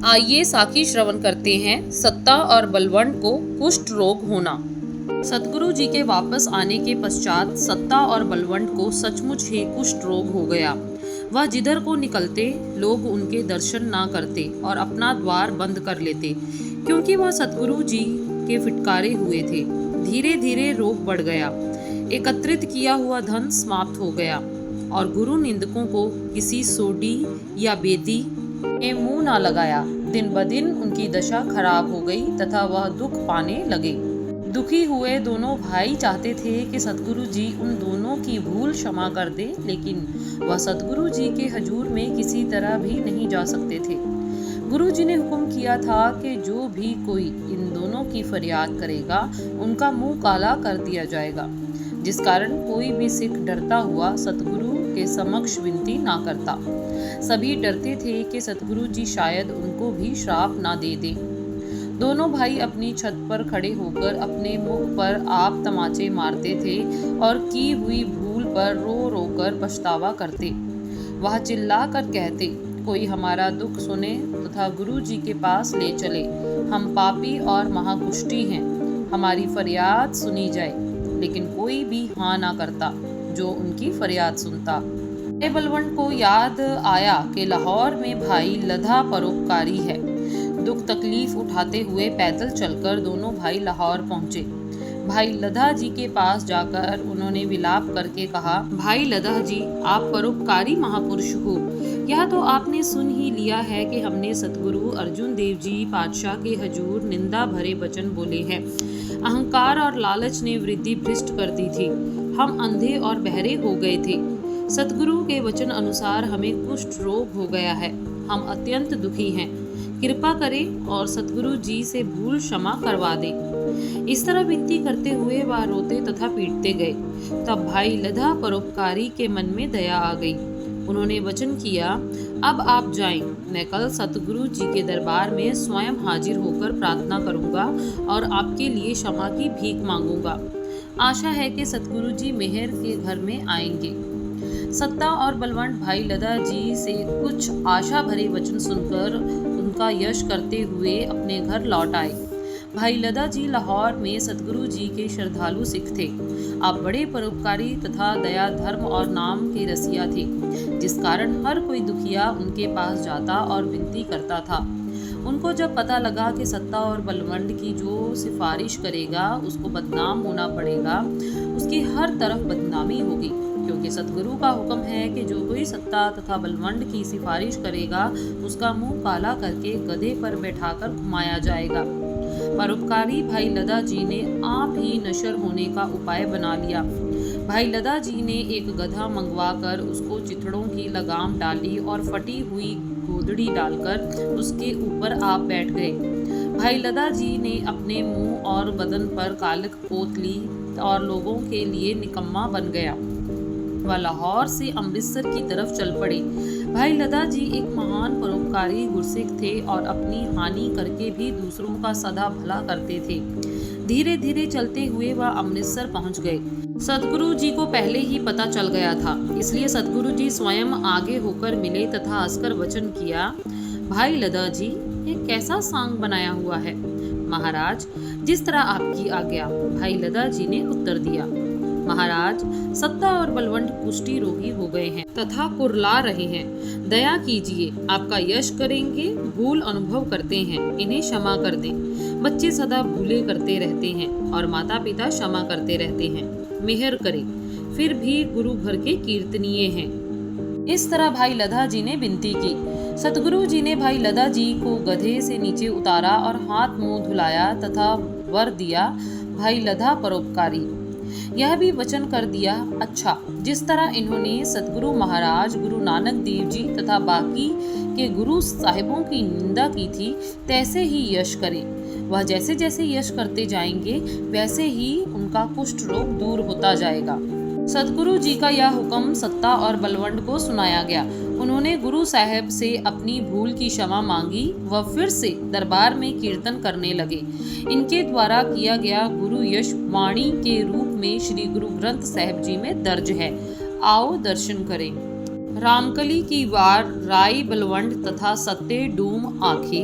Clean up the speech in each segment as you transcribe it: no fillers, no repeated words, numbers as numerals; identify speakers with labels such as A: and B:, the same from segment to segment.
A: आइए साखी श्रवण करते हैं सत्ता और बलवंत को कुष्ठ रोग होना। सतगुरु जी के वापस आने के पश्चात सत्ता और बलवंत को सचमुच ही कुष्ठ रोग हो गया। वह जिधर को निकलते लोग उनके दर्शन ना करते और अपना द्वार बंद कर लेते, क्योंकि वह सतगुरु जी के फिटकारे हुए थे। धीरे धीरे रोग बढ़ गया, एकत्रित किया हुआ धन समाप्त हो गया और गुरु निंदकों को किसी सोडी या बेदी ने मुंह ना लगाया। दिन ब दिन उनकी दशा खराब हो गई तथा वह दुख पाने लगे। दुखी हुए दोनों भाई चाहते थे कि सतगुरु जी उन दोनों की भूल क्षमा कर दे, लेकिन वह सतगुरु जी के हजूर में किसी तरह भी नहीं जा सकते थे। गुरु जी ने हुक्म किया था कि जो भी कोई इन दोनों की फरियाद करेगा उनका मुंह काला कर दिया जाएगा, जिस कारण कोई भी सिख डरता हुआ सतगुरु के समक्ष विनती ना करता। सभी डरते थे कि सतगुरु जी शायद उनको भी श्राप ना दे दें। दोनों भाई अपनी छत पर खड़े होकर अपने मुख पर आप तमाचे मारते थे और की हुई भूल पर रो रो कर पछतावा करते। वह चिल्ला कर कहते, कोई हमारा दुख सुने तथा गुरु जी के पास ले चले। हम पापी और महाकुष्ठी हैं, हमारी फरियाद सुनी जाए। लेकिन कोई भी हाँ ना करता जो उनकी फरियाद सुनता। बलवंत को याद आया कि लाहौर में भाई लधा परोपकारी है। दुख तकलीफ उठाते हुए पैदल चलकर दोनों भाई लाहौर पहुंचे। भाई लधा जी के पास जाकर उन्होंने विलाप करके कहा, भाई लधा जी, आप परोपकारी महापुरुष हो। यह तो आपने सुन ही लिया है कि हमने सतगुरु अर्जुन देव जी पातशाह के हजूर निंदा भरे वचन बोले हैं। अहंकार और लालच ने वृद्धि भ्रष्ट कर दी थी। हम अंधे और बहरे हो गए थे। सतगुरु के वचन अनुसार हमें कुष्ठ रोग हो गया है। हम अत्यंत दुखी हैं। कृपा करें और सतगुरु जी से भूल क्षमा करवा दें। इस तरह विनती करते हुए वह रोते तथा पीटते गए। तब भाई लधा परोपकारी के मन में दया आ गई। उन्होंने वचन किया, अब आप जाएं। मैं कल सतगुरु जी के दरबार में स्वयं हाजिर होकर प्रार्थना करूंगा और आपके लिए क्षमा की भीख मांगूंगा। आशा है कि सतगुरु जी मेहर के घर में आएंगे। सत्ता और बलवंत भाई लधा जी से कुछ आशा भरे वचन सुनकर उनका यश करते हुए अपने घर लौट आए। भाई लधा जी लाहौर में सतगुरु जी के श्रद्धालु सिख थे। आप बड़े परोपकारी तथा दया धर्म और नाम के रसिया थे, जिस कारण हर कोई दुखिया उनके पास जाता और विनती करता था। उनको जब पता लगा कि सत्ता और बलवंत की जो सिफारिश करेगा उसको बदनाम होना पड़ेगा, उसकी हर तरफ बदनामी होगी, क्योंकि सतगुरु का हुक्म है कि जो कोई सत्ता तथा बलवंत की सिफारिश करेगा उसका मुंह काला करके गधे पर बैठाकर घुमाया जाएगा। परोपकारी भाई लधा जी ने आप ही नशर होने का उपाय बना लिया। भाई लधा जी ने एक गधा मंगवाकर उसको चिथड़ों की लगाम डाली और फटी हुई गोदड़ी डालकर उसके ऊपर आप बैठ गए। भाई लधा जी ने अपने मुंह और बदन पर कालिख पोत ली और लोगों के लिए निकम्मा बन गया। वह लाहौर से अमृतसर की तरफ चल पड़े। भाई लधा जी एक महान परोपकारी गुरसिख थे और अपनी हानि करके भी दूसरों का सदा भला करते थे। धीरे धीरे चलते हुए वह अमृतसर पहुंच गए। सतगुरु जी को पहले ही पता चल गया था, इसलिए सतगुरु जी स्वयं आगे होकर मिले तथा हंसकर वचन किया, भाई लधा जी, ये कैसा सांग बनाया हुआ है। महाराज, जिस तरह आपकी आज्ञा। भाई लधा जी ने उत्तर दिया, महाराज, सत्ता और बलवंत कुष्ठी रोगी हो गए हैं तथा कुरला रहे हैं। दया कीजिए, आपका यश करेंगे। भूल अनुभव करते हैं, इन्हें क्षमा कर दें। बच्चे सदा भूले करते रहते हैं और माता पिता क्षमा करते रहते हैं। मेहर करें, फिर भी गुरु घर के कीर्तनीय हैं। इस तरह भाई लधा जी ने विनती की। सतगुरु जी ने भाई लधा जी को गधे से नीचे उतारा और हाथ मुंह धुलाया तथा वर दिया, भाई लधा परोपकारी। यह भी वचन कर दिया, अच्छा, जिस तरह इन्होंने सतगुरु महाराज, गुरु नानक देव जी तथा बाकी के गुरु साहिबों की निंदा की थी, तैसे ही यश करें। वह जैसे जैसे यश करते जाएंगे वैसे ही उनका कुष्ठ रोग दूर होता जाएगा। सतगुरु जी का यह हुक्म सत्ता और बलवंत को सुनाया गया। उन्होंने गुरु साहब से अपनी भूल की क्षमा मांगी व फिर से दरबार में कीर्तन करने लगे। इनके द्वारा किया गया गुरु यश वाणी के रूप में श्री गुरु ग्रंथ साहिब जी में दर्ज है। आओ दर्शन करें। रामकली की वार राय बलवंड तथा सत्य डूम आखी।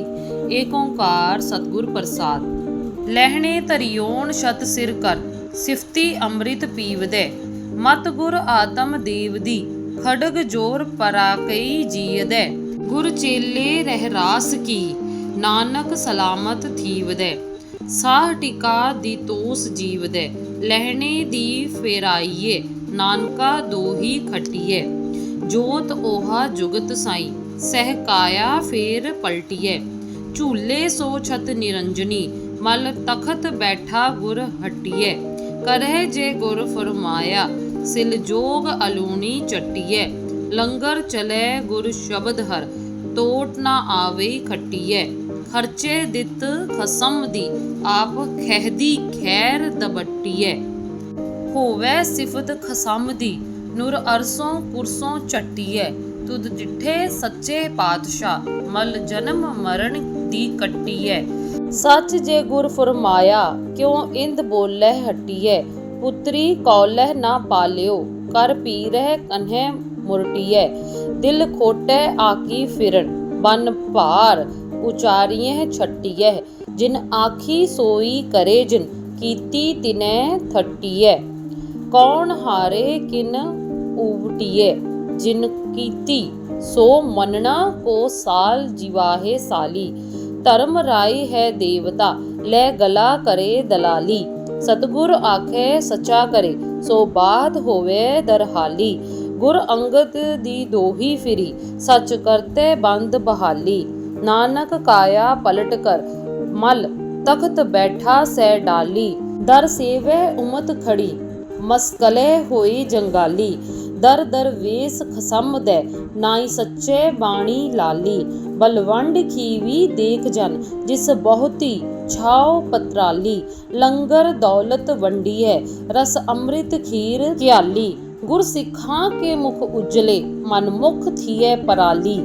A: एक ओंकार सतगुर प्रसाद। लहणे तरियोण शत सिर कर सिफती अमृत पीवदे। मत गुर आत्म देव दी खड़ग जोर पराकई जीयदे। गुर चेले रहरास की नानक सलामत थीवदे। साह टिका दी तोस जीवदे। लहणे दी फेराइए नानका दोही खटिए। जोत ओहा जुगत साई सहकाया फेर पलटिए। झूले सो छत निरंजनी मल तखत बैठा गुर हटिए। करह जे गुर फरमाया सिल जोग अलूनी चटिए। लंगर चले गुर शब्द हर टोट ना आवे खटिए। खर्चे दित खसम दी आप खहदी खैर दबटिए। होवे सिफत खसम दी नूर अरसों पुरसों चट्टिए। तुद डिठे सच्चे पातशाह मल जन्म मरण दी कट्टिए। सच जे गुर फरमाया क्यों इंद बोले हटिए। पुत्री कौलह ना पालियो कर पीरह कन्हे मुरटिए। दिल खोटे आकी फिरन बन भार उचारिए छटिए। जिन आखी सोई करे जिन कीती तिने थटिए। कौन हारे किन उवटिए जिन कीती सो मनना को साल जिवाहे साली। धर्म राय है देवता ले गला करे दलाली। सतगुर आखे सचा करे सो बात होवे दरहाली। गुर अंगद दी दोही फिरी सच करते बंद बहाली। नानक काया पलट कर मल तख्त बैठा सै डाली। दर सेवे उमत खड़ी मस्कले होई जंगाली। दर दर वेस खसम दे नाई सच्चे बाणी लाली। बलवंड खीवी देख जन जिस बहुती छाओ पत्राली। लंगर दौलत वंडिए रस अमृत खीर क्याली। गुर सिखां के मुख उजले मन मुख थिए पराली।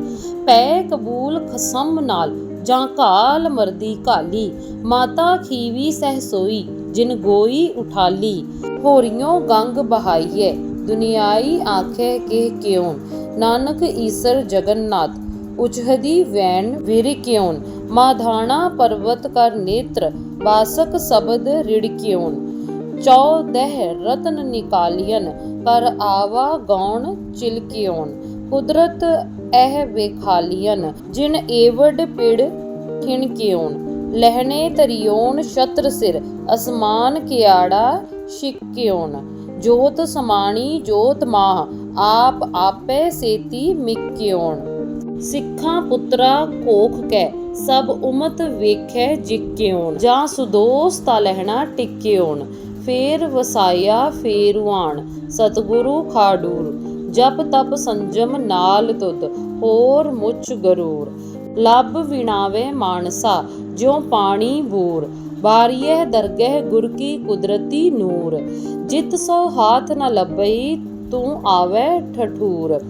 A: पै कबूल खसम नाल जां काल मरदी काली। माता खीवी सह सोई जिन गोई उठाली। होरियों गंग बहाइए दुनियाई आखे के क्यों। नानक ईसर जगन्नाथ उचहदी वैन वीर क्यों। माधाना पर्वत कर नेत्र बासक शब्द रिड़ क्यों। चौदह रत्न निकालियन कर आवा गौण चिलक्यों। कुदरत एह बेखालियन जिन एवड पिड़ ठिणक्यों। लहने तरियोन शत्र सिर असमान कियाड़ा शिक्यों। जोत समाणी जोत माह आप आपे सेती मिक्यों। सिखा पुत्रा कोख कै सब उमत वेखे जिक्यों। जा सुदोस ता लहना टिक्यों। फेर वसाया फेरुआण सतगुरु खाडूर। जप तप संजम नाल तुद होर मुच गरूर। लब विणावे मानसा ज्यों पानी बूर। बारियह दरगह गुर की कुदरती नूर। जित सो हाथ न लबई तू आवे ठठूर।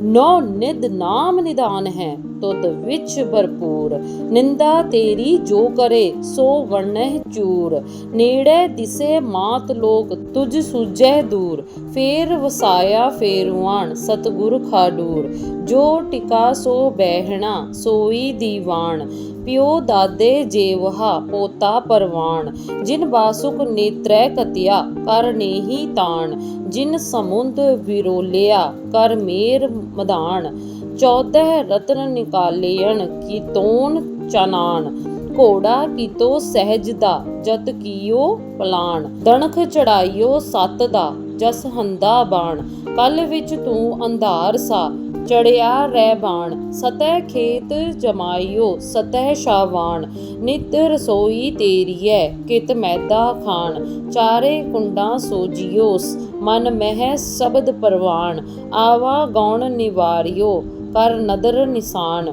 A: नौ निद नाम निदान है तुद विच भरपूर। निंदा तेरी जो करे सो वर्णह चूर। नेड़े दिसे मात लोक तुझ सूझे दूर। फेर वसाया फेरुआण सतगुर खाडूर। जो टिका सो बहना सोई दीवान। प्यो दादे जेवहा पोता परवान। जिन बासुक नेत्रै कतिया कर नेही तान। जिन समुंद विरोलिया कर मेर मदान। 14 रत्न निकालियन की तोन चानान। घोड़ा कीतो सहज दा जत कियो पलान। दणख चढ़ाइयो सत दा जस हंदा बाण। कल विच तू अंधार सा चढ़िया रहबान। सतह खेत जमाइयो सतह शावान। नित रसोई तेरिए कित मैदा खान। चारे कुंडा सोजियोस मन मह शब्द परवान। आवा गौण निवारियो कर नदर निशान।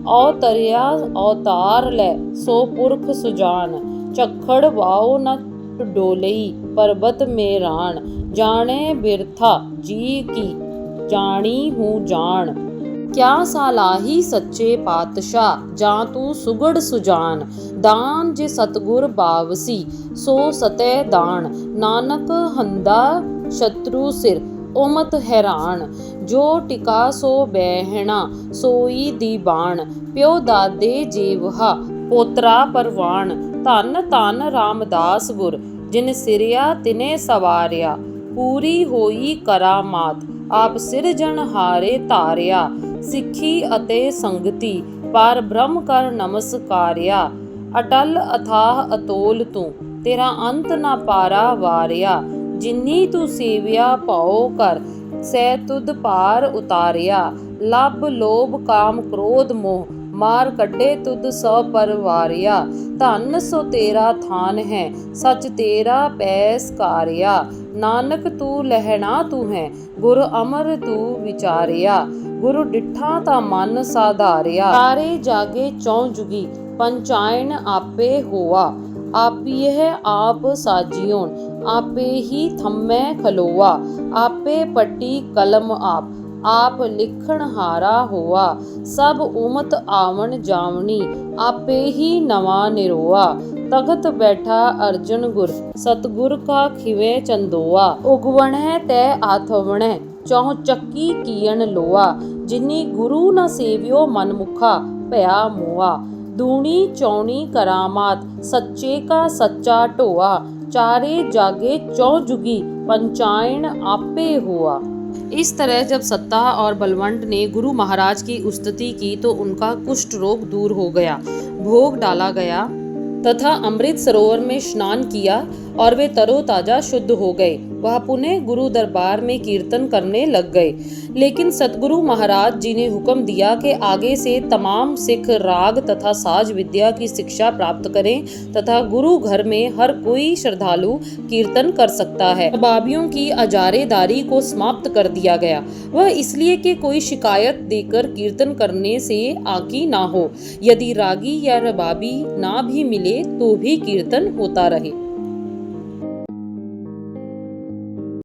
A: अवतरिया अवतार लै सो पुरख सुजान। चखड़ वाओ न डोलई पर्वत मेरान। जाने बिरथा जी की जानी हूँ जान। क्या सालाही सच्चे पातशाह जां तू सुगड़ सुजान। दान जे सतगुर बावसी सो सतै दान। नानक हंदा शत्रु सिर उमत हैरान। जो टिका सो बहना सोई दीवान, प्यो दादे जेवहा पोतरा परवान। धन धन रामदास गुर, जिन सिरिया तिने सवारिया, पूरी होई करामात, आप सिरजनहारे तारिया। सिੱਖੀ ਅਤੇ ਸੰਗਤੀ, ਪਰ ਬ੍ਰਹਮ ਕਰ ਨਮਸਕਾਰਿਆ। ਅਟਲ ਅਥਾਹ ਅਤੋਲ ਤੂੰ, ਤੇਰਾ ਅੰਤ ਨਾ ਪਾਰਾ ਵਾਰਿਆ। ਜਿਨੀ ਤੂੰ ਸੇਵਿਆ ਭਉ ਕਰ, ਸੈ ਤੁਧ ਪਾਰ ਉਤਾਰਿਆ। ਲੱਭ ਲੋਭ ਕਾਮ ਕ੍ਰੋਧ ਮੋਹ, ਮਾਰ ਕੱਢੇ ਤੁਧ ਸਭ ਪਰਵਾਰਿਆ। ਧਨ ਸੋ ਤੇਰਾ ਥਾਨ ਹੈ, ਸਚ ਤੇਰਾ ਪੈਸਕਾਰਿਆ। ਨਾਨਕ ਤੂੰ ਲਹਿਣਾ ਤੂੰ ਹੈ, ਗੁਰ ਅਮਰ ਤੂੰ ਵਿਚਾਰਿਆ। ਗੁਰੂ ਡਿਠਾ ਤਾਂ ਮਨ ਸਾਧਾਰਿਆ, ਸਾਰੇ ਜਾਗੇ ਚੌ ਜੁਗੀ, ਪੰਚਾਇਨ ਆਪੇ ਹੋਆ। ਆਪੀਹ ਆਪ ਸਾਜੀਓਨ, ਆਪੇ ਹੀ ਥੰਮੈ ਖਲੋਆ। ਆਪੇ ਪੱਟੀ ਕਲਮ ਆਪ ਲਿਖਣ ਹਾਰਾ ਹੋਆ। ਸਭ ਉਮਤ ਆਵਣ ਜਾਵਣੀ, ਆਪੇ ਹੀ ਨਵਾਂ ਨਿਰੋਆ। ਤਖਤ ਬੈਠਾ ਅਰਜਨ ਗੁਰ, ਸਤਗੁਰ ਕਾ ਖਿਵੇ ਚੰਦੋਆ। ਉਗਵਣੈ ਤੈ ਆਥਵਣੈ, ਚੌ ਚੱਕੀ ਕੀਣ ਲੋਆ। ਜਿਨੀ ਗੁਰੂ ਨ ਸੇਵਿਓ ਮਨਮੁਖਾ, ਭਇਆ ਮੋਆ। ਦੂਣੀ ਚੌਣੀ ਕਰਾਮਾਤ, ਸੱਚੇ ਕਾ ਸੱਚਾ ਢੋਆ। चारे जागे चौजुगी, पंचायन आपे हुआ। इस तरह जब सत्ता और बलवंत ने गुरु महाराज की स्तुति की तो उनका कुष्ठ रोग दूर हो गया। भोग डाला गया तथा अमृत सरोवर में स्नान किया और वे तरोताजा शुद्ध हो गए। वह पुनः गुरु दरबार में कीर्तन करने लग गए। लेकिन सतगुरु महाराज जी ने हुक्म दिया कि आगे से तमाम सिख राग तथा साज विद्या की शिक्षा प्राप्त करें तथा गुरु घर में हर कोई श्रद्धालु कीर्तन कर सकता है। रबाबियों की अजारेदारी को समाप्त कर दिया गया। वह इसलिए कि कोई शिकायत देकर कीर्तन करने से आकी ना हो। यदि रागी या रबाबी ना भी मिले तो भी कीर्तन होता रहे।